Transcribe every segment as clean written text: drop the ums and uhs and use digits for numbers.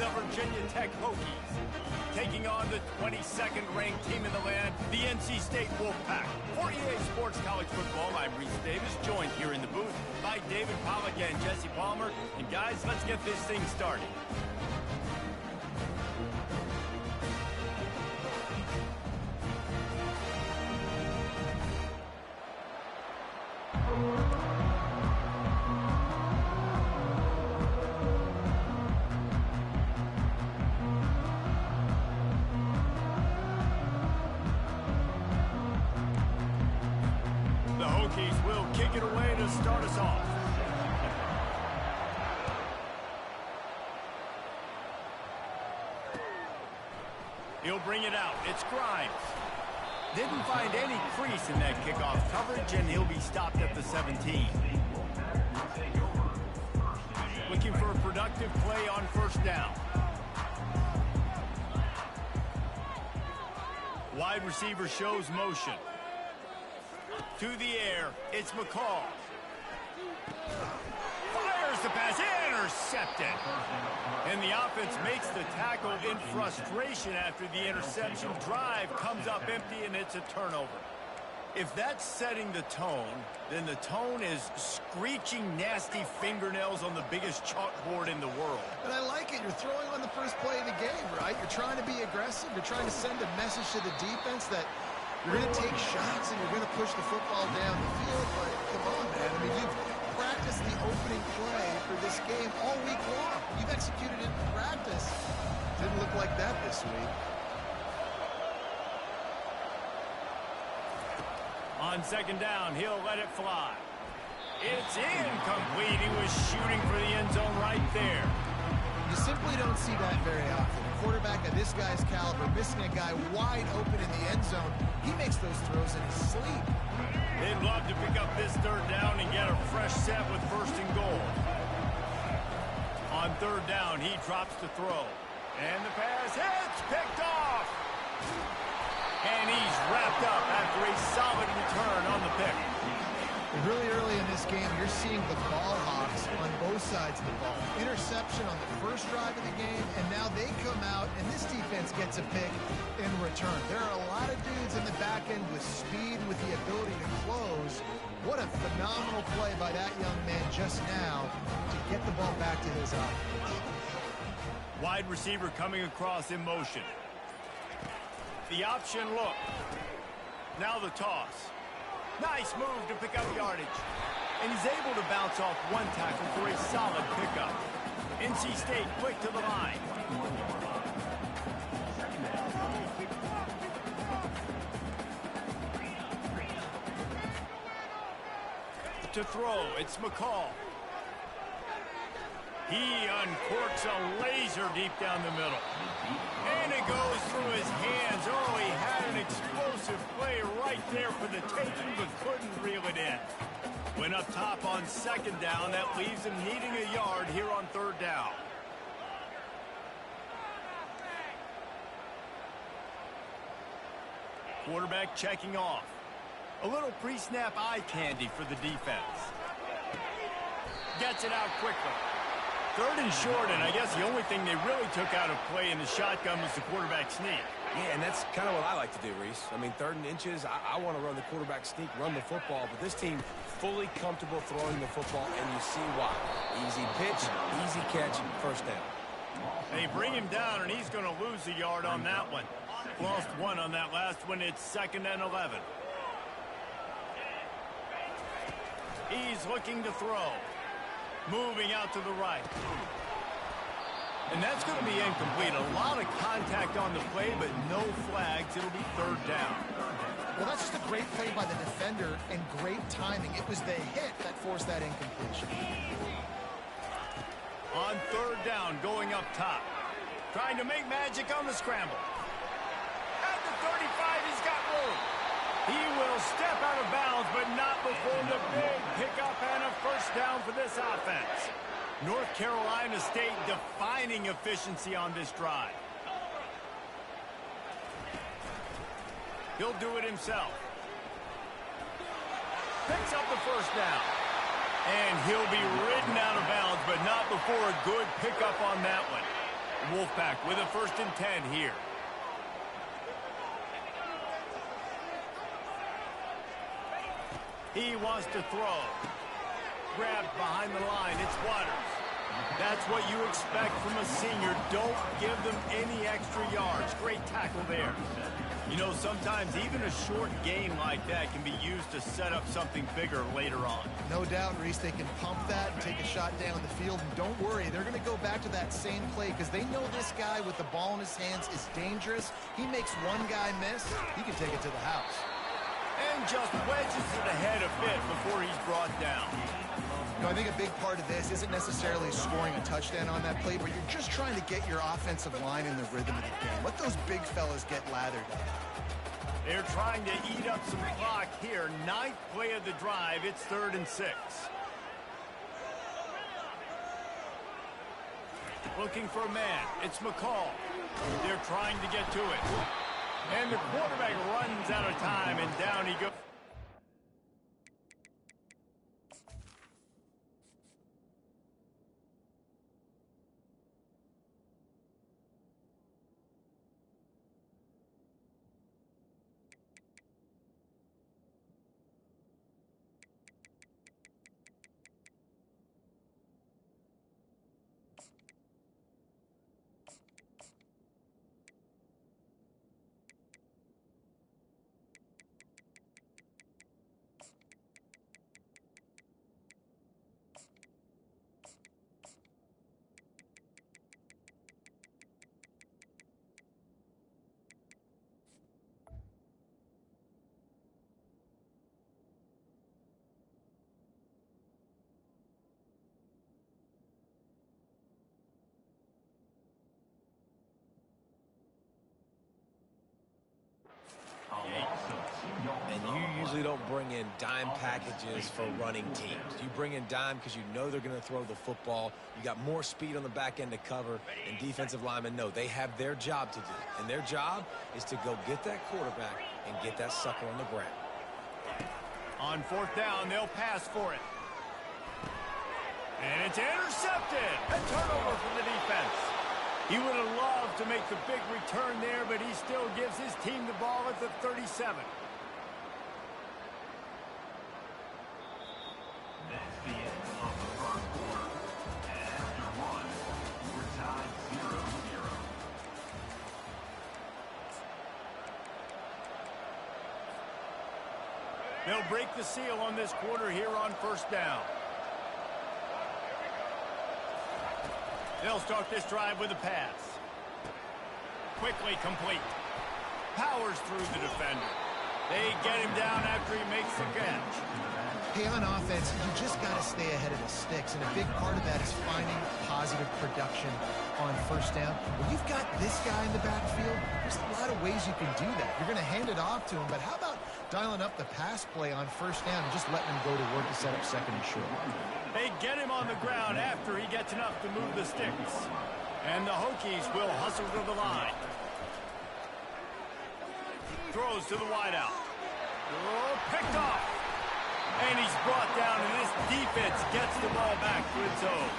the Virginia Tech Hokies. Taking on the 22nd ranked team in the land, the NC State Wolfpack. For EA Sports College Football, I'm Reese Davis, joined here in the booth by David Pollack and Jesse Palmer. And guys, let's get this thing started. The Hokies will kick it away to start us off. He'll bring it out. It's Grimes. Didn't find any crease in that kickoff coverage, and he'll be stopped at the 17. Looking for a productive play on first down. Wide receiver shows motion. To the air, it's McCall. Fires the pass, intercepted. And the offense makes the tackle in frustration after the interception. Drive comes up empty, and it's a turnover. If that's setting the tone, then the tone is screeching nasty fingernails on the biggest chalkboard in the world. But I like it. You're throwing on the first play of the game, right? You're trying to be aggressive. You're trying to send a message to the defense that you're going to take shots and you're going to push the football down the field. But come on, man. I mean, you've practiced the opening play for this game all week long. You've executed it in practice. Didn't look like that this week. On second down, he'll let it fly. It's incomplete. He was shooting for the end zone right there. You simply don't see that very often. A quarterback of this guy's caliber missing a guy wide open in the end zone. He makes those throws in his sleep. They'd love to pick up this third down and get a fresh set with first and goal. On third down, he drops to throw. And the pass hits, picked off. And he's wrapped up after a solid return on the pick. Really early in this game, you're seeing the ball hawks on both sides of the ball. Interception on the first drive of the game, and now they come out, and this defense gets a pick in return. There are a lot of dudes in the back end with speed, with the ability to close. What a phenomenal play by that young man just now to get the ball back to his offense. Wide receiver coming across in motion. The option look. Now the toss. Nice move to pick up yardage. And he's able to bounce off one tackle for a solid pickup. NC State quick to the line. To throw, it's McCall. He uncorks a laser deep down the middle. And it goes through his hands. Oh, he had an explosive play right there for the taking, but couldn't reel it in. Went up top on second down. That leaves him needing a yard here on third down. Quarterback checking off. A little pre-snap eye candy for the defense. Gets it out quickly. Third and short, and I guess the only thing they really took out of play in the shotgun was the quarterback sneak. Yeah, and that's kind of what I like to do, Reese. I mean, third and inches, I want to run the quarterback sneak, run the football, but this team fully comfortable throwing the football, and you see why. Easy pitch, easy catch, first down. They bring him down, and he's going to lose a yard on that one. Lost one on that last one. It's 2nd and 11. He's looking to throw. Moving out to the right. And that's going to be incomplete. A lot of contact on the play, but no flags. It'll be third down. Well, that's just a great play by the defender and great timing. It was the hit that forced that incompletion. On third down, going up top. Trying to make magic on the scramble. At the 35, he's got room. He will step out of bounds, but not before the big pickup and a first down for this offense. North Carolina State defining efficiency on this drive. He'll do it himself. Picks up the first down. And he'll be ridden out of bounds, but not before a good pickup on that one. Wolfpack with a 1st and 10 here. He wants to throw. Grabbed behind the line. It's Waters. That's what you expect from a senior. Don't give them any extra yards. Great tackle there. You know, sometimes even a short game like that can be used to set up something bigger later on. No doubt, Reese, they can pump that and take a shot down the field. And don't worry, they're going to go back to that same play because they know this guy with the ball in his hands is dangerous. He makes one guy miss, he can take it to the house. And just wedges it ahead a bit before he's brought down. You know, I think a big part of this isn't necessarily scoring a touchdown on that play, but you're just trying to get your offensive line in the rhythm of the game. Let those big fellas get lathered up. They're trying to eat up some clock here. 9th play of the drive. It's 3rd and 6. Looking for a man. It's McCall. They're trying to get to it. And the quarterback runs out of time, and down he goes. And you usually don't bring in dime packages for running teams. You bring in dime because you know they're going to throw the football. You got more speed on the back end to cover, and defensive linemen know they have their job to do. And their job is to go get that quarterback and get that sucker on the ground. On 4th down, they'll pass for it. And it's intercepted. A turnover for the defense. He would have loved to make the big return there, but he still gives his team the ball at the 37. That's the end of the first quarter. And after one, we're tied 0-0. They'll break the seal on this quarter here on 1st down. They'll start this drive with a pass. Quickly complete. Powers through the defender. They get him down after he makes the catch. Hey, on offense, you just got to stay ahead of the sticks, and a big part of that is finding positive production on 1st down. When you've got this guy in the backfield, there's a lot of ways you can do that. You're going to hand it off to him, but how about dialing up the pass play on 1st down and just letting him go to work to set up 2nd and short? They get him on the ground after he gets enough to move the sticks. And the Hokies will hustle to the line. Throws to the wideout. Oh, picked off. And he's brought down, and this defense gets the ball back to its own.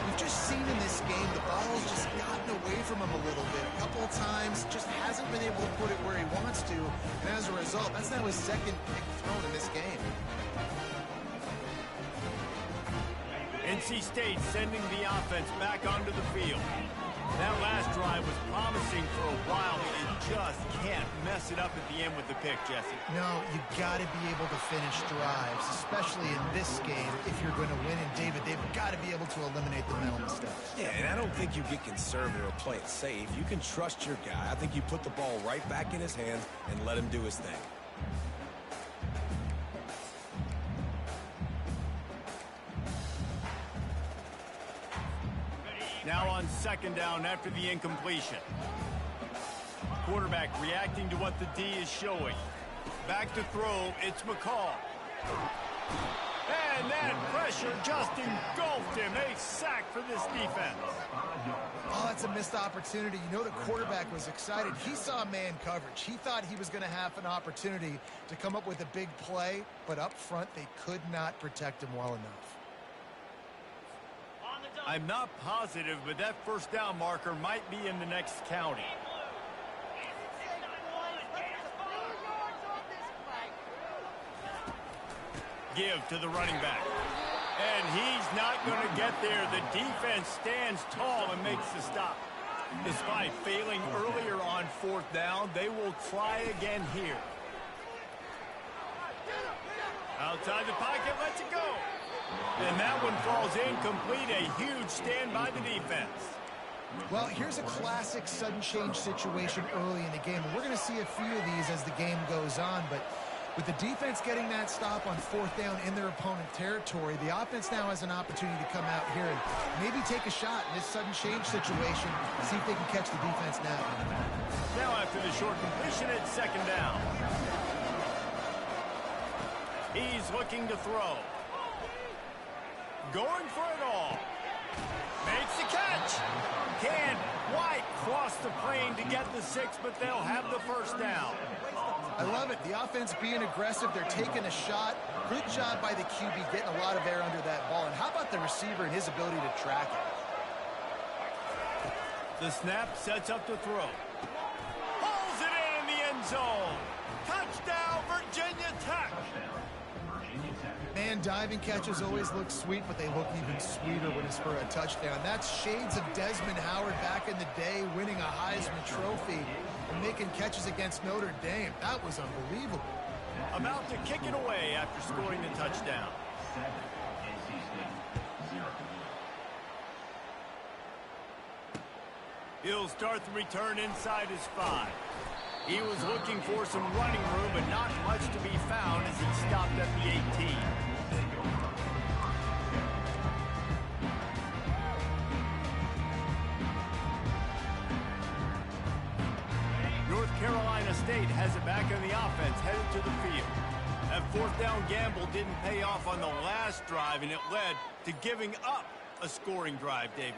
We've just seen in this game the ball's just gotten away from him a little bit. A couple of times, just hasn't been able to put it where he wants to. And as a result, that's now his 2nd pick thrown in this game. NC State sending the offense back onto the field. That last drive was promising for a while, but you just can't mess it up at the end with the pick, Jesse. No, you got to be able to finish drives, especially in this game. If you're going to win, and David, they've got to be able to eliminate the mental mistakes. Yeah, and I don't think you get conservative or play it safe. You can trust your guy. I think you put the ball right back in his hands and let him do his thing. Now on 2nd down after the incompletion. Quarterback reacting to what the D is showing. Back to throw, it's McCall. And that pressure just engulfed him. A sack for this defense. Oh, that's a missed opportunity. You know the quarterback was excited. He saw man coverage. He thought he was going to have an opportunity to come up with a big play, but up front they could not protect him well enough. On the I'm not positive, but that first down marker might be in the next county. Give to the running back. And he's not going to get there. The defense stands tall and makes the stop. Despite failing earlier on fourth down, they will try again here. Outside the pocket, lets it go. And that one falls incomplete. A huge stand by the defense. Well, here's a classic sudden change situation early in the game. And we're going to see a few of these as the game goes on. But with the defense getting that stop on fourth down in their opponent territory, the offense now has an opportunity to come out here and maybe take a shot in this sudden change situation, see if they can catch the defense now. Now after the short completion, it's second down. He's looking to throw. Going for it all. Makes the catch. Can White cross the plane to get the 6, but they'll have the first down. I love it. The offense being aggressive. They're taking a shot. Good job by the QB getting a lot of air under that ball. And how about the receiver and his ability to track it? The snap sets up to throw. Pulls it in the end zone. Touchdown, Virginia Tech. Man, diving catches always look sweet, but they look even sweeter when it's for a touchdown. That's shades of Desmond Howard back in the day, winning a Heisman Trophy and making catches against Notre Dame. That was unbelievable. About to kick it away after scoring the touchdown. He'll start the return inside his 5. He was looking for some running room, but not much to be found as he stopped at the 18. North Carolina State has it back on the offense, headed to the field. That fourth down gamble didn't pay off on the last drive, and it led to giving up a scoring drive, David.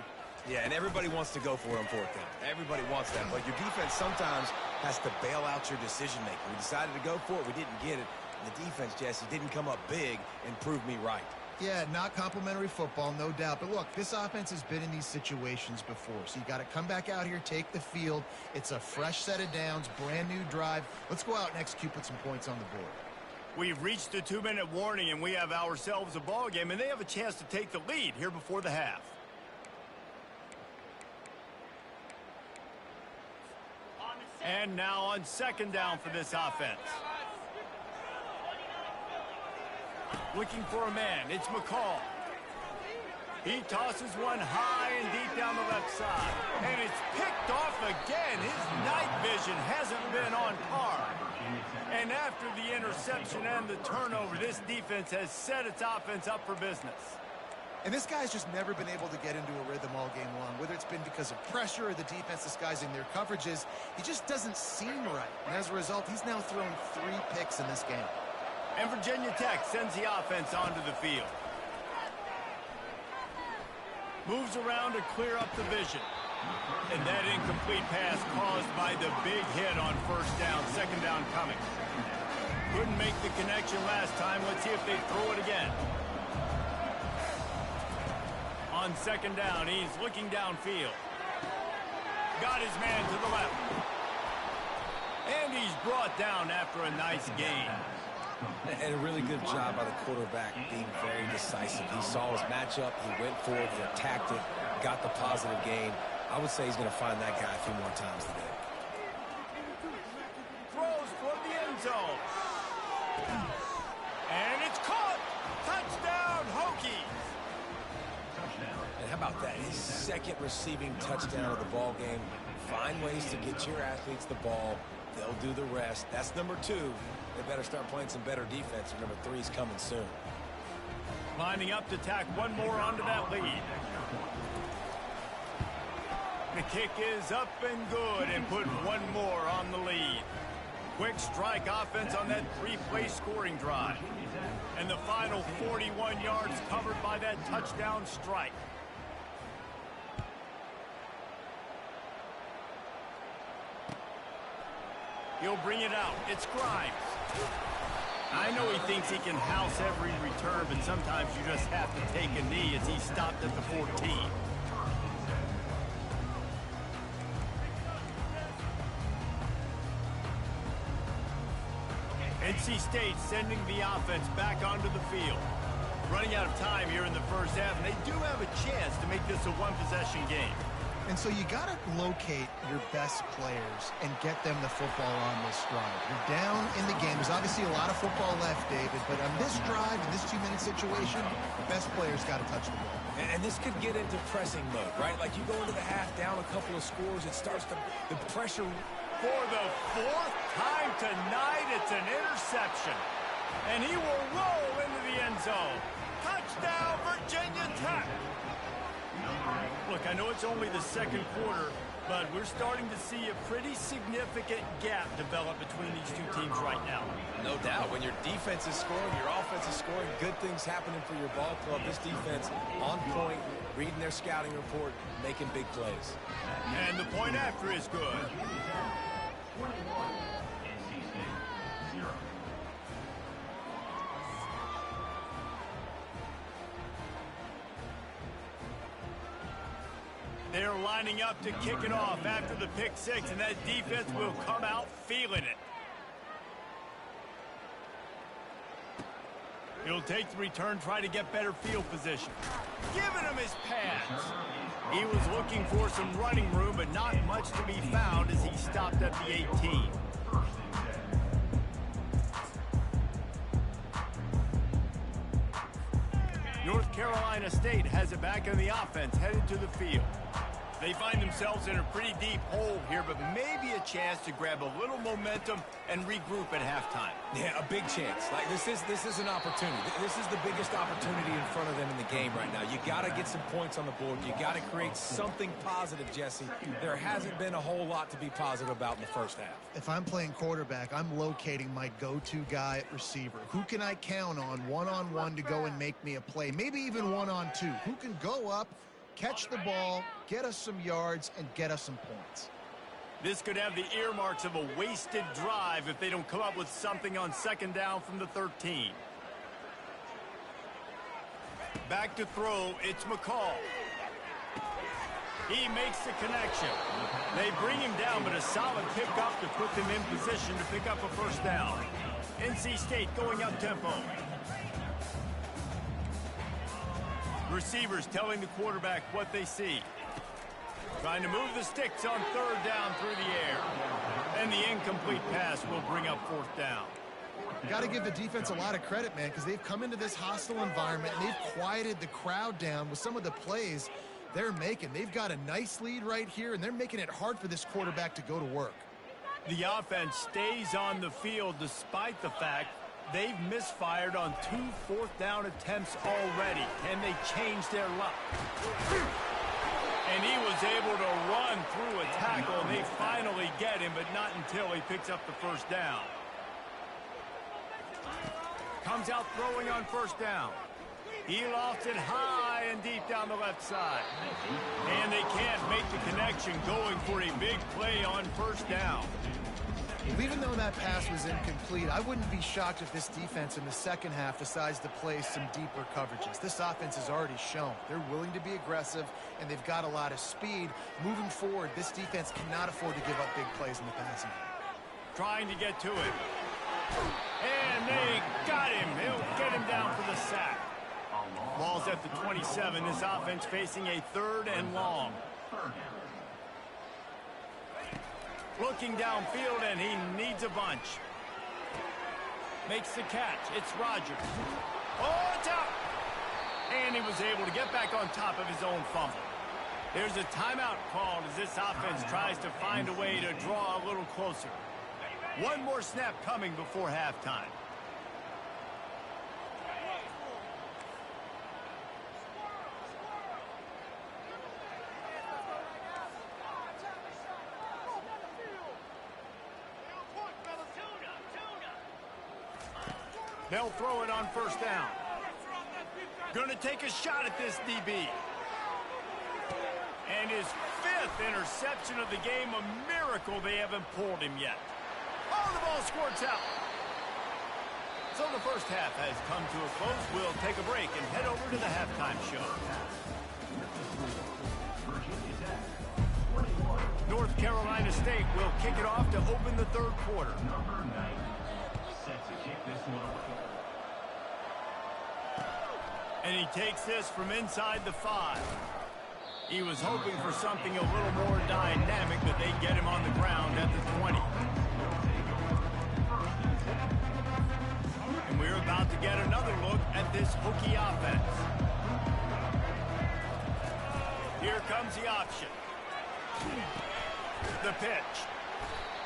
Yeah, and everybody wants to go for it on fourth down. Everybody wants that, but your defense sometimes has to bail out your decision-making. We decided to go for it. We didn't get it. And the defense, Jesse, didn't come up big and prove me right. Yeah, not complimentary football, no doubt. But look, this offense has been in these situations before. So you got to come back out here, take the field. It's a fresh set of downs, brand new drive. Let's go out and execute, put some points on the board. We've reached the 2-minute warning, and we have ourselves a ball game, and they have a chance to take the lead here before the half. And now on second down for this offense. Looking for a man. It's McCall. He tosses one high and deep down the left side. And it's picked off again. His night vision hasn't been on par. And after the interception and the turnover, this defense has set its offense up for business. And this guy's just never been able to get into a rhythm all game long, whether it's been because of pressure or the defense disguising their coverages. He just doesn't seem right. And as a result, he's now thrown 3 picks in this game. And Virginia Tech sends the offense onto the field. Moves around to clear up the vision. And that incomplete pass caused by the big hit on first down, second down coming. Couldn't make the connection last time. Let's see if they throw it again. On second down, he's looking downfield. Got his man to the left. And he's brought down after a nice gain. And a really good job by the quarterback being very decisive. He saw his matchup, he went for it, he attacked it, got the positive gain. I would say he's going to find that guy a few more times today. Throws for the end zone. And it's caught. Touchdown, Hokies. And how about that? His second receiving touchdown of the ball game. Find ways to get your athletes the ball. They'll do the rest. That's number 2. They better start playing some better defense. And number 3 is coming soon. Lining up to tack one more onto that lead. The kick is up and good, and put one more on the lead. Quick strike offense on that 3-play scoring drive. And the final 41 yards covered by that touchdown strike. He'll bring it out. It's Grimes. I know he thinks he can house every return, but sometimes you just have to take a knee as he stopped at the 14. NC State sending the offense back onto the field. Running out of time here in the first half, and they do have a chance to make this a one-possession game. And so you got to locate your best players and get them the football on this drive. You're down in the game. There's obviously a lot of football left, David, but on this drive, in this 2-minute situation, the best players got to touch the ball. And this could get into pressing mode, right? Like you go into the half down a couple of scores, it starts to, the pressure. For the fourth time tonight, it's an interception. And he will roll into the end zone. Touchdown, Virginia Tech. Look, I know it's only the second quarter, but we're starting to see a pretty significant gap develop between these two teams right now. No doubt. When your defense is scoring, your offense is scoring, good things happening for your ball club. This defense on point, reading their scouting report, making big plays. And the point after is good. 21, NC State, 0. They're lining up to kick it off after the pick six, and that defense will come out feeling it. He'll take the return, try to get better field position. Giving him his pads. He was looking for some running room, but not much to be found as he stopped at the 18. North Carolina State has it back on the offense, headed to the field. They find themselves in a pretty deep hole here, but maybe a chance to grab a little momentum and regroup at halftime. Yeah, a big chance. Like this is an opportunity. This is the biggest opportunity in front of them in the game right now. You got to get some points on the board. You got to create something positive, Jesse. There hasn't been a whole lot to be positive about in the first half. If I'm playing quarterback, I'm locating my go-to guy at receiver. Who can I count on one-on-one to go and make me a play? Maybe even one-on-two. Who can go up, catch the ball, get us some yards, and get us some points. This could have the earmarks of a wasted drive if they don't come up with something on second down from the 13. Back to throw, it's McCall. He makes the connection. They bring him down, but a solid pickup to put them in position to pick up a first down. NC State going up-tempo. Receivers telling the quarterback what they see. Trying to move the sticks on third down through the air. And the incomplete pass will bring up fourth down. Got to give the defense a lot of credit, man, because they've come into this hostile environment and they've quieted the crowd down with some of the plays they're making. They've got a nice lead right here, and they're making it hard for this quarterback to go to work. The offense stays on the field despite the fact they've misfired on 2 fourth-down attempts already. Can they change their luck? And he was able to run through a tackle, and they finally get him, but not until he picks up the first down. Comes out throwing on first down. He lofts it high and deep down the left side. And they can't make the connection, going for a big play on first down. Even though that pass was incomplete, I wouldn't be shocked if this defense in the second half decides to play some deeper coverages. This offense has already shown they're willing to be aggressive, and they've got a lot of speed. Moving forward, this defense cannot afford to give up big plays in the passing game. Trying to get to it. And they got him. He'll get him down for the sack. Ball's at the 27. This offense facing a third and long. Looking downfield, and he needs a bunch. Makes the catch. It's Rogers. Oh, it's out! And he was able to get back on top of his own fumble. There's a timeout called as this offense tries to find a way to draw a little closer. One more snap coming before halftime. They'll throw it on first down. Gonna take a shot at this DB. And his 5th interception of the game, a miracle they haven't pulled him yet. Oh, the ball squirts out. So the first half has come to a close. We'll take a break and head over to the halftime show. North Carolina State will kick it off to open the third quarter. Number 9 set to kick this one away. And he takes this from inside the 5. He was hoping for something a little more dynamic, but they get him on the ground at the 20. And we're about to get another look at this Hokie offense. Here comes the option. The pitch.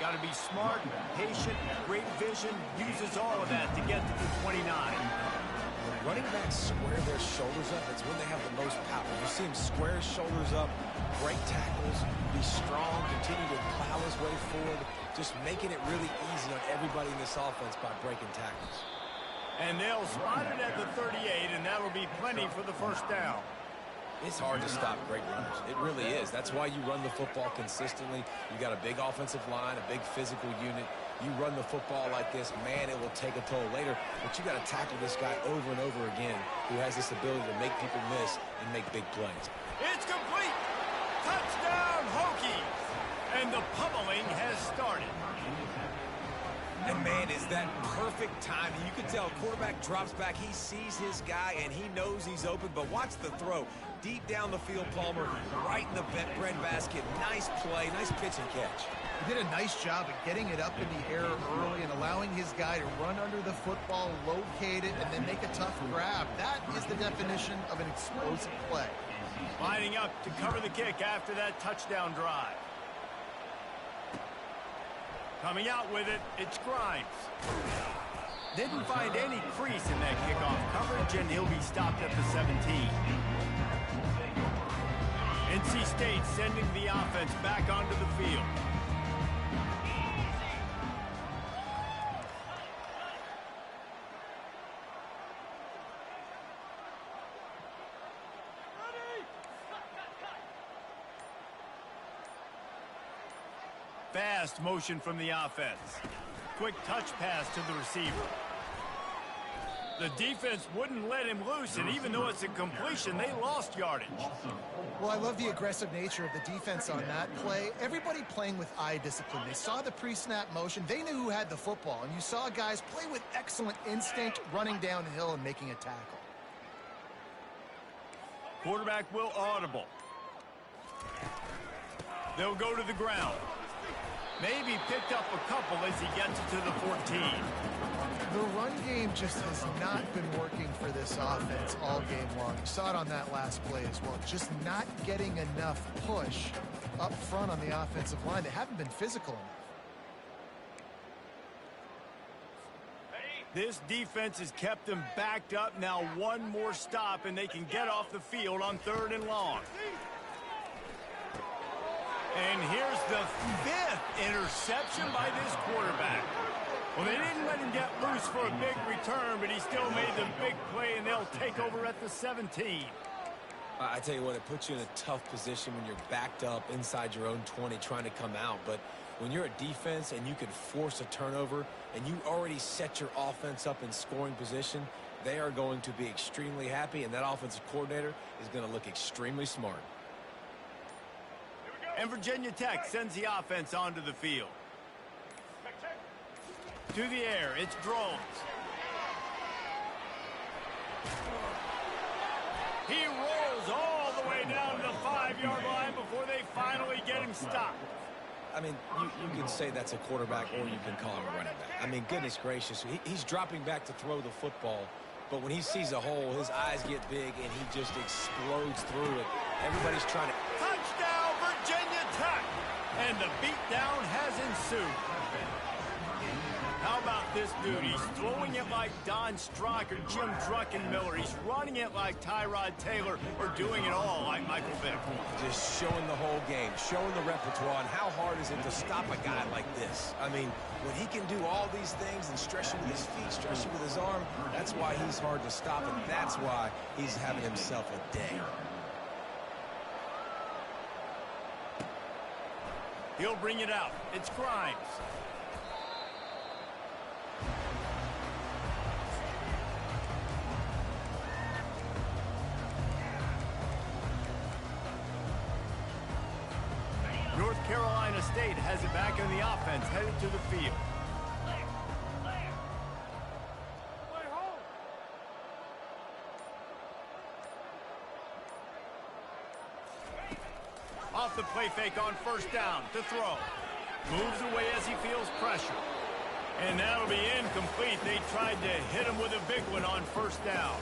Got to be smart, patient, great vision, uses all of that to get to the 29. When running backs square their shoulders up, it's when they have the most power. You see him square his shoulders up, break tackles, be strong, continue to plow his way forward, just making it really easy on everybody in this offense by breaking tackles. And they'll spot it at the 38, and that'll be plenty for the first down. It's hard to stop great runners. It really is. That's why you run the football consistently. You got a big offensive line, a big physical unit. You run the football like this, man, it will take a toll later. But you got to tackle this guy over and over again who has this ability to make people miss and make big plays. It's complete. Touchdown, Hokies. And the pummeling has started. And, man, is that perfect timing. You can tell quarterback drops back. He sees his guy, and he knows he's open. But watch the throw. Deep down the field, Palmer, right in the breadbasket. Nice play, nice pitch and catch. He did a nice job of getting it up in the air early and allowing his guy to run under the football, locate it, and then make a tough grab. That is the definition of an explosive play. Lining up to cover the kick after that touchdown drive. Coming out with it, it's Grimes. Didn't find any crease in that kickoff coverage, and he'll be stopped at the 17. NC State sending the offense back onto the field. Fast motion from the offense. Quick touch pass to the receiver. The defense wouldn't let him loose, and even though it's a completion, they lost yardage. Well, I love the aggressive nature of the defense on that play. Everybody playing with eye discipline. They saw the pre-snap motion. They knew who had the football, and you saw guys play with excellent instinct, running downhill and making a tackle. Quarterback will audible. They'll go to the ground. Maybe picked up a couple as he gets to the 14. The run game just has not been working for this offense all game long. You saw it on that last play as well. Just not getting enough push up front on the offensive line. They haven't been physical enough. This defense has kept them backed up. Now one more stop, and they can get off the field on 3rd and long. And here's the 5th interception by this quarterback. Well, they didn't let him get loose for a big return, but he still made the big play, and they'll take over at the 17. I tell you what, it puts you in a tough position when you're backed up inside your own 20 trying to come out. But when you're a defense and you can force a turnover and you already set your offense up in scoring position, they are going to be extremely happy, and that offensive coordinator is going to look extremely smart. And Virginia Tech sends the offense onto the field. To the air, it's Drones. He rolls all the way down to the 5-yard line before they finally get him stopped. I mean, you can say that's a quarterback or you can call him a running back. I mean, goodness gracious, he's dropping back to throw the football, but when he sees a hole, his eyes get big and he just explodes through it. Everybody's trying to... Touchdown, Virginia Tech! And the beatdown has ensued. How about this dude? He's throwing it like Don Strock or Jim Druckenmiller. He's running it like Tyrod Taylor, or doing it all like Michael Vick. Just showing the whole game, showing the repertoire, and how hard is it to stop a guy like this? I mean, when he can do all these things and stretch you with his feet, stretch you with his arm, that's why he's hard to stop, and that's why he's having himself a day. He'll bring it out. It's Grimes. Carolina State has it back in the offense, headed to the field. Off the play fake on first down to throw. Moves away as he feels pressure. And that'll be incomplete. They tried to hit him with a big one on first down.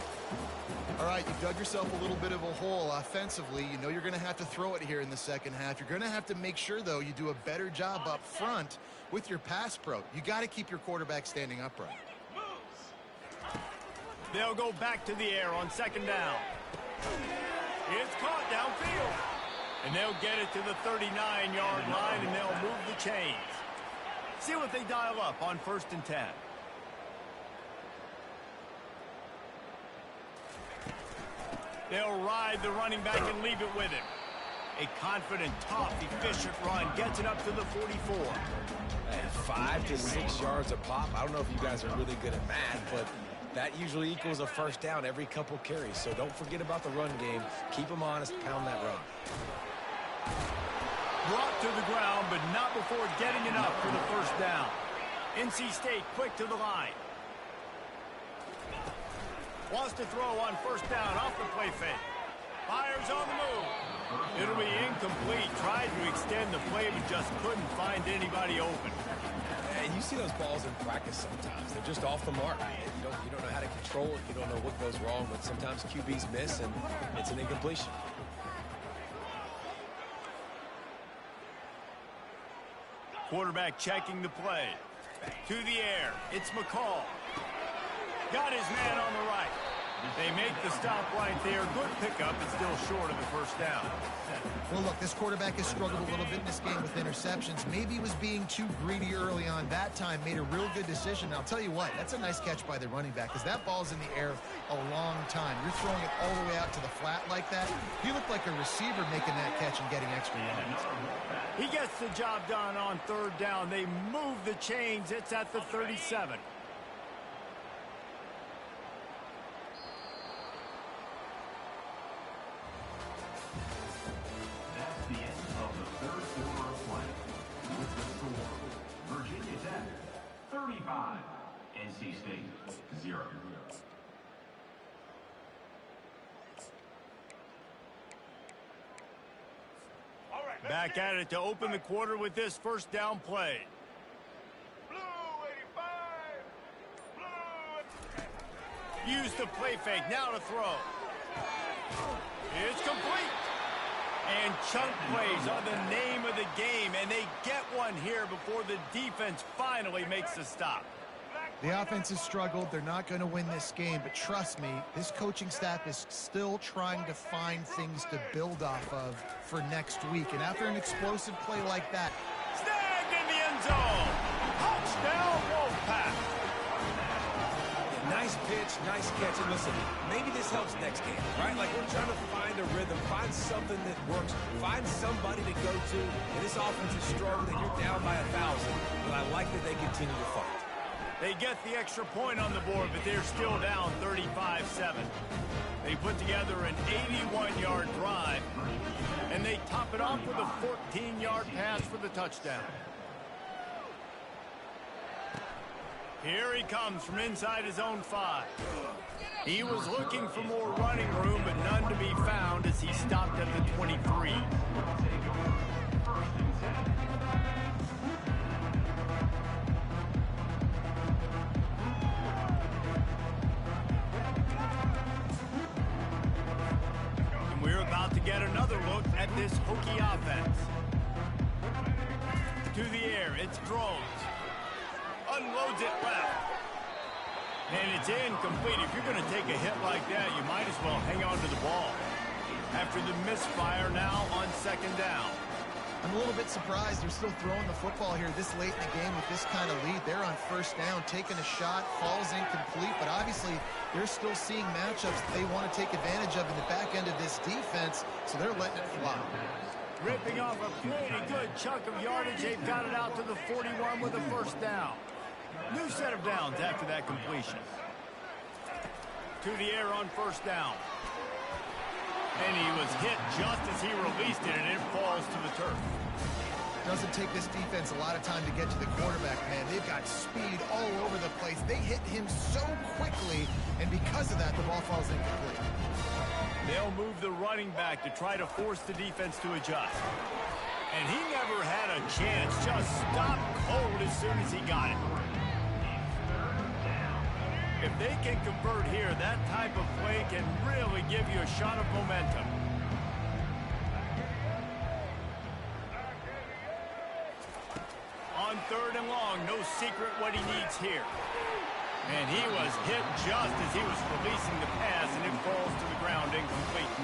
All right, you dug yourself a little bit of a hole offensively. You know you're going to have to throw it here in the second half. You're going to have to make sure, though, you do a better job up front with your pass pro. You got to keep your quarterback standing upright. They'll go back to the air on second down. It's caught downfield. And they'll get it to the 39-yard line, and they'll move the chains. See what they dial up on 1st and 10. They'll ride the running back and leave it with him. A confident, tough, efficient run gets it up to the 44. And 5 to 6 yards a pop. I don't know if you guys are really good at math, but that usually equals a first down every couple carries. So don't forget about the run game. Keep them honest, pound that run. Brought to the ground, but not before getting enough for the first down. NC State quick to the line. Wants to throw on first down off the play fake. Fires on the move. It'll be incomplete. Tried to extend the play, but just couldn't find anybody open. And you see those balls in practice sometimes. They're just off the mark. You don't know how to control it. You don't know what goes wrong, but sometimes QBs miss, and it's an incompletion. Quarterback checking the play. To the air. It's McCall. Got his man on the right. They make the stop right there. Good pickup, but still short of the first down. Well, look, this quarterback has struggled a little bit in this game with interceptions. Maybe he was being too greedy early on. That time made a real good decision. Now, I'll tell you what, that's a nice catch by the running back because that ball's in the air a long time. You're throwing it all the way out to the flat like that. He looked like a receiver making that catch and getting extra yards. He gets the job done on third down. They move the chains. It's at the 37. That's the end of the third quarter of play. With the score, Virginia Tech 35, NC State 0. Back at it to open the quarter with this first down play. Use the play fake, now to throw. It's complete. And chunk plays are the name of the game, and they get one here before the defense finally makes the stop. The offense has struggled. They're not going to win this game, but trust me, this coaching staff is still trying to find things to build off of for next week. And after an explosive play like that, Snagged in the end zone. Touchdown, Wolfpack. Nice pitch, nice catch. And listen, maybe this helps next game, right? Like we're trying to find a rhythm, find something that works, find somebody to go to. And this offense is struggling. You're down by 1,000, but I like that they continue to fight. They get the extra point on the board, but they're still down 35-7. They put together an 81-yard drive, and they top it off with a 14-yard pass for the touchdown. Here he comes from inside his own 5. He was looking for more running room, but none to be found as he stopped at the 23. And we're about to get another look at this Hokie offense. To the air, it's throws. Unloads it left. And it's incomplete. If you're going to take a hit like that, you might as well hang on to the ball. After the misfire now on second down. I'm a little bit surprised they're still throwing the football here this late in the game with this kind of lead. They're on first down, taking a shot, falls incomplete, but obviously they're still seeing matchups that they want to take advantage of in the back end of this defense, so they're letting it fly. Ripping off a pretty good chunk of yardage. They've got it out to the 41 with a first down. New set of downs after that completion. To the air on first down. And he was hit just as he released it, and it falls to the turf. Doesn't take this defense a lot of time to get to the quarterback, man. They've got speed all over the place. They hit him so quickly, and because of that, the ball falls incomplete. They'll move the running back to try to force the defense to adjust. And he never had a chance. Just stopped cold as soon as he got it. If they can convert here, that type of play can really give you a shot of momentum. On 3rd and long, no secret what he needs here. And he was hit just as he was releasing the pass, and it falls to the ground incomplete.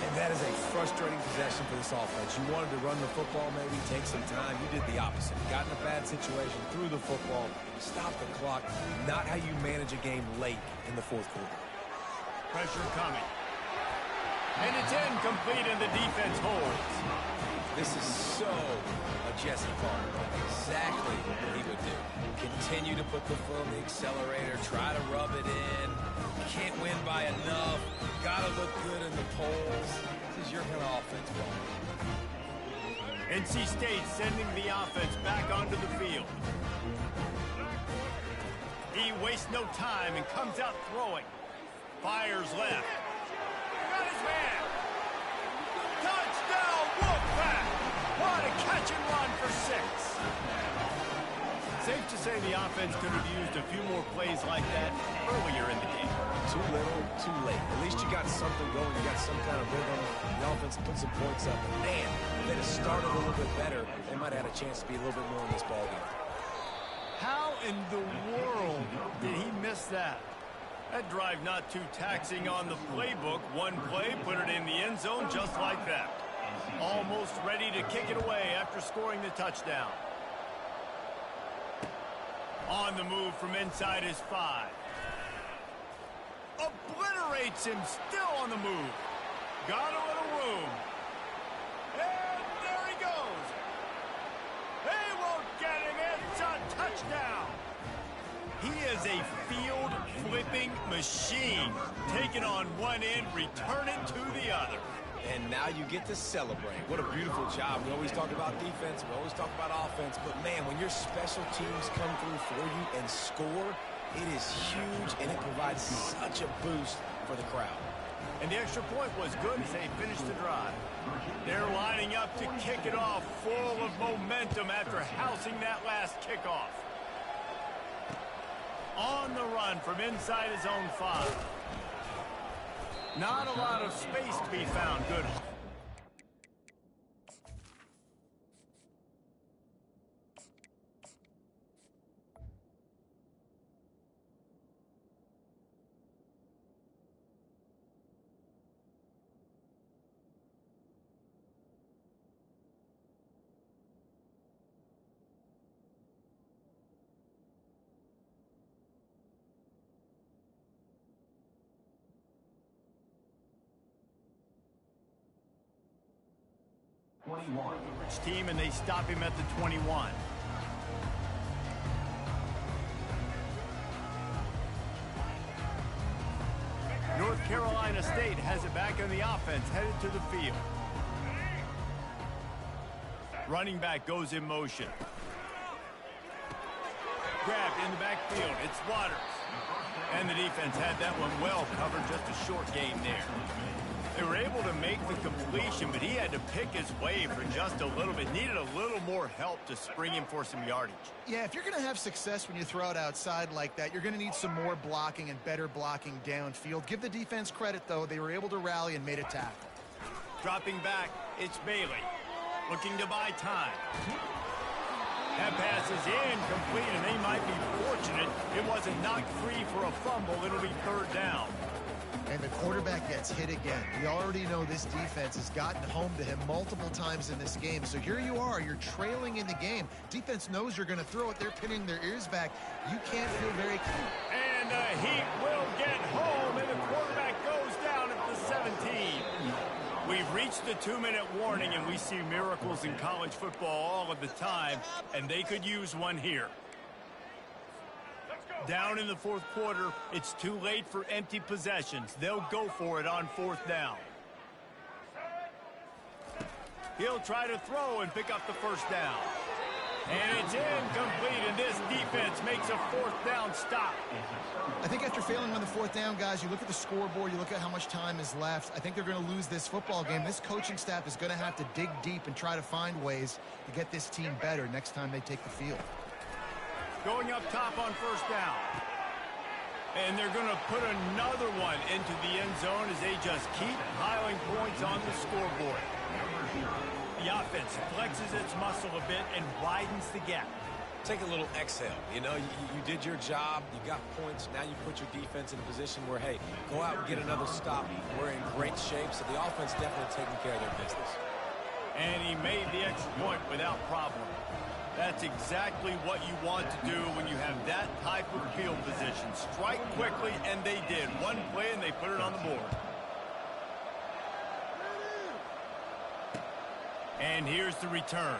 And that is a frustrating possession for this offense. You wanted to run the football, maybe take some time. You did the opposite. Got in a bad situation, threw the football, stopped the clock. Not how you manage a game late in the 4th quarter. Pressure coming. And it's incomplete, and the defense holds. This is so a Jesse Palmer. Exactly what he would do. Continue to put the foot on the accelerator, try to rub it in. Can't win by enough. Gotta look good in the polls. This is your kind of offense, ball. NC State sending the offense back onto the field. He wastes no time and comes out throwing. Fires left. Got his man. Touchdown, Wolfpack! What a catch and run for 6. Safe to say the offense could have used a few more plays like that earlier in the game. Too little, too late. At least you got something going. You got some kind of rhythm. The offense put some points up. And man, if they'd have started a little bit better, they might have had a chance to be a little bit more in this ballgame. How in the world did he miss that? That drive not too taxing on the playbook. One play, put it in the end zone just like that. Almost ready to kick it away after scoring the touchdown. On the move from inside his 5. Obliterates him, still on the move. Got a little room. And there he goes. They won't get him. It's a touchdown. He is a field-flipping machine. Taking on one end, return it to the other. And now you get to celebrate. What a beautiful job. We always talk about defense. We always talk about offense. But, man, when your special teams come through for you and score, it is huge, and it provides such a boost for the crowd. And the extra point was good as they finished the drive. They're lining up to kick it off, full of momentum after housing that last kickoff. On the run from inside his own 5. Not a lot of space to be found. Good. Team, and they stop him at the 21. North Carolina State has it back on the offense, headed to the field. Running back goes in motion. Grabbed in the backfield. It's Waters. And the defense had that one well covered, just a short gain there. They were able to make the completion, but he had to pick his way for just a little bit. Needed a little more help to spring him for some yardage. Yeah, if you're going to have success when you throw it outside like that, you're going to need some more blocking and better blocking downfield. Give the defense credit, though. They were able to rally and made a tackle. Dropping back, it's Bailey. Looking to buy time. That pass is incomplete, and they might be fortunate it wasn't knocked free for a fumble. It'll be 3rd down. And the quarterback gets hit again. We already know this defense has gotten home to him multiple times in this game. So here you are, you're trailing in the game. Defense knows you're going to throw it. They're pinning their ears back. You can't feel very clean. And the Heat will get home, and the quarterback goes down at the 17. We've reached the 2-minute warning, and we see miracles in college football all of the time, and they could use one here. Down in the 4th quarter, it's too late for empty possessions. They'll go for it on 4th down. He'll try to throw and pick up the first down. And it's incomplete, and this defense makes a fourth down stop. I think after failing on the fourth down, guys, you look at the scoreboard, you look at how much time is left. I think they're going to lose this football game. This coaching staff is going to have to dig deep and try to find ways to get this team better next time they take the field. Going up top on first down. And they're going to put another one into the end zone as they just keep piling points on the scoreboard. The offense flexes its muscle a bit and widens the gap. Take a little exhale. You know, you did your job. You got points. Now you put your defense in a position where, hey, go out and get another stop. We're in great shape, so the offense definitely taking care of their business. And he made the extra point without problem. That's exactly what you want to do when you have that type of field position. Strike quickly, and they did. One play, and they put it on the board. And here's the return.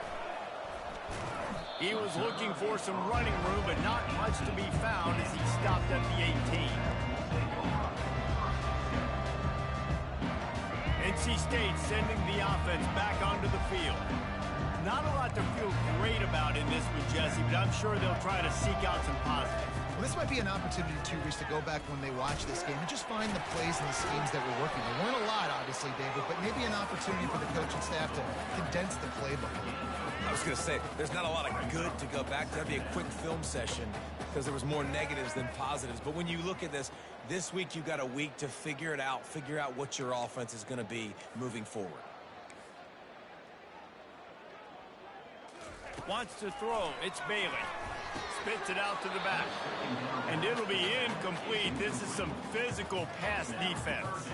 He was looking for some running room, but not much to be found as he stopped at the 18. NC State sending the offense back onto the field. Not a lot to feel great about in this one, Jesse, but I'm sure they'll try to seek out some positives. Well, this might be an opportunity, too, Reese, to go back when they watch this game and just find the plays and the schemes that were working. There weren't a lot, obviously, David, but maybe an opportunity for the coaching staff to condense the playbook. I was going to say, there's not a lot of good to go back to. That'd be a quick film session because there was more negatives than positives. But when you look at this week you got a week to figure it out, figure out what your offense is going to be moving forward. Wants to throw. It's Bailey. Spits it out to the back. And it'll be incomplete. This is some physical pass defense.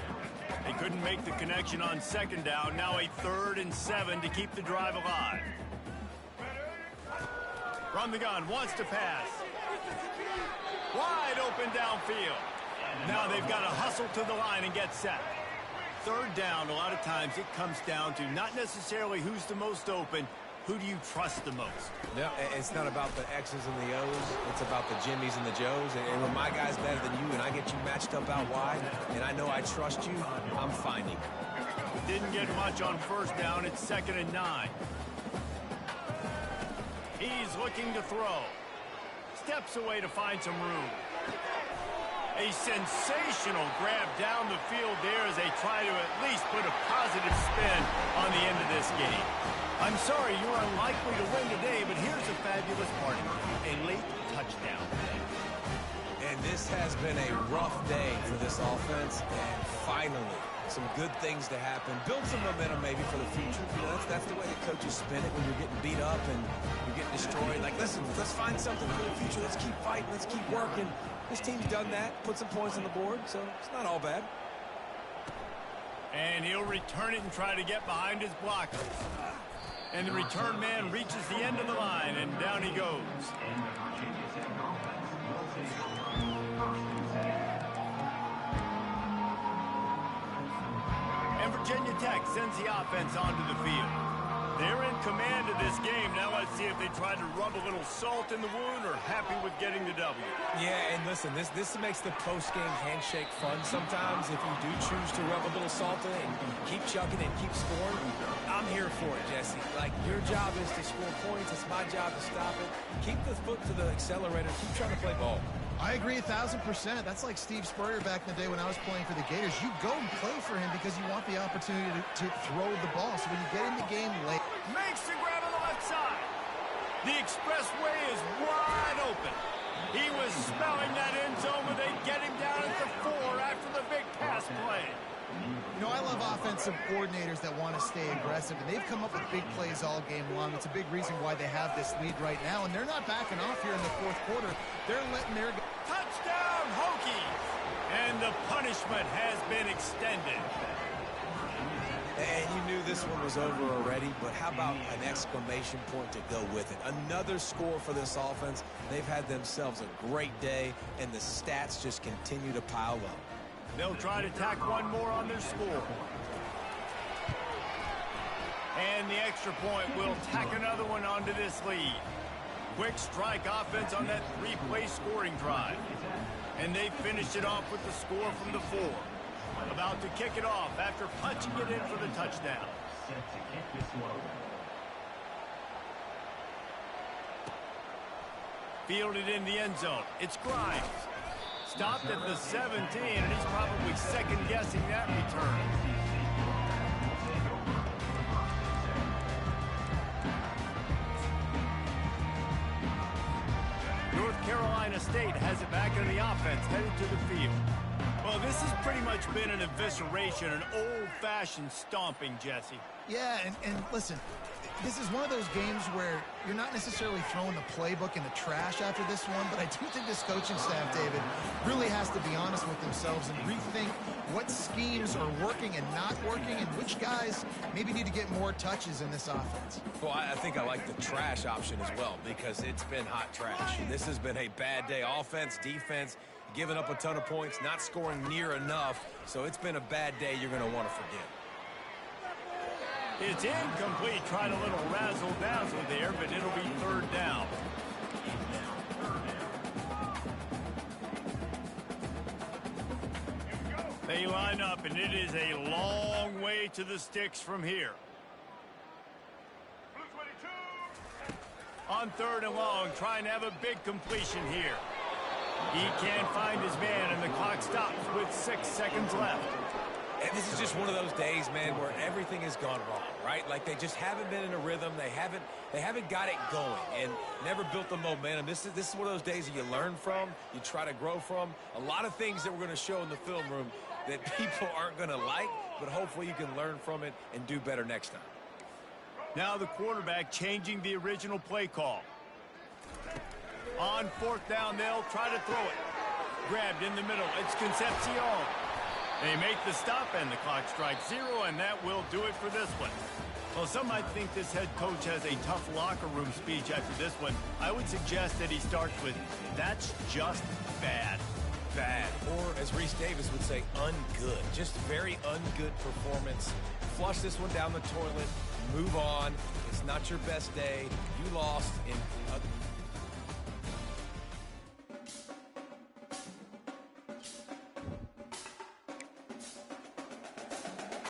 They couldn't make the connection on second down. Now a 3rd and 7 to keep the drive alive. From the gun, wants to pass. Wide open downfield. Now they've got to hustle to the line and get set. 3rd down, a lot of times it comes down to not necessarily who's the most open, who do you trust the most? No, it's not about the X's and the O's. It's about the Jimmys and the Joes. And when my guy's better than you and I get you matched up out wide and I know I trust you, I'm finding. Didn't get much on first down. It's 2nd and 9. He's looking to throw. Steps away to find some room. A sensational grab down the field there as they try to at least put a positive spin on the end of this game. I'm sorry you're unlikely to win today, but here's a fabulous part of it. A late touchdown. And this has been a rough day for this offense, and finally, some good things to happen. Build some momentum maybe for the future. You know, that's the way the coaches spin it when you're getting beat up and you're getting destroyed. Like, listen, let's find something for the future. Let's keep fighting. Let's keep working. This team's done that, put some points on the board, so it's not all bad. And he'll return it and try to get behind his blockers. And the return man reaches the end of the line, and down he goes. And Virginia Tech sends the offense onto the field. They're in command of this game. Now let's see if they try to rub a little salt in the wound or happy with getting the W. Yeah, and listen, this makes the post-game handshake fun sometimes. If you do choose to rub a little salt in and keep chucking and keep scoring, I'm here for it, Jesse. Like, your job is to score points. It's my job to stop it. Keep the foot to the accelerator. Keep trying to play ball. I agree 1,000%. That's like Steve Spurrier back in the day when I was playing for the Gators. You go and play for him because you want the opportunity to throw the ball. So when you get in the game late. Makes the grab on the left side. The expressway is wide open. He was smelling that end zone when they get him down at the 4 after the big pass play. You know, I love offensive coordinators that want to stay aggressive, and they've come up with big plays all game long. It's a big reason why they have this lead right now, and they're not backing off here in the 4th quarter. They're letting their... Touchdown, Hokies! And the punishment has been extended. And you knew this one was over already, but how about an exclamation point to go with it? Another score for this offense. They've had themselves a great day, and the stats just continue to pile up. They'll try to tack one more on their score. And the extra point will tack another one onto this lead. Quick strike offense on that 3-play scoring drive. And they finished it off with the score from the 4. About to kick it off after punching it in for the touchdown. set to kick this one away. Fielded in the end zone. It's Grimes. Stopped at the 17, and he's probably second-guessing that return. North Carolina State has it back in the offense, headed to the field. Well, this has pretty much been an evisceration, an old-fashioned stomping, Jesse. Yeah, and listen, this is one of those games where you're not necessarily throwing the playbook in the trash after this one, but I do think this coaching staff, David, really has to be honest with themselves and rethink what schemes are working and not working and which guys maybe need to get more touches in this offense. Well, I think I like the trash option as well because it's been hot trash. This has been a bad day. Offense, defense, giving up a ton of points, not scoring near enough. So it's been a bad day you're going to want to forget. It's incomplete. Tried a little razzle-dazzle there, but it'll be third down. They line up, and it is a long way to the sticks from here. On third and long, trying to have a big completion here. He can't find his man, and the clock stops with 6 seconds left. And this is just one of those days, man, where everything has gone wrong, right? Like they just haven't been in a rhythm. They haven't got it going and never built the momentum. This is one of those days that you learn from, you try to grow from. A lot of things that we're going to show in the film room that people aren't going to like, but hopefully you can learn from it and do better next time. Now the quarterback changing the original play call. On fourth down, they'll try to throw it. Grabbed in the middle. It's Concepcion. They make the stop, and the clock strikes 0, and that will do it for this one. Well, some might think this head coach has a tough locker room speech after this one. I would suggest that he starts with, "That's just bad." Bad. Or, as Reese Davis would say, ungood. Just very ungood performance. Flush this one down the toilet. Move on. It's not your best day. You lost in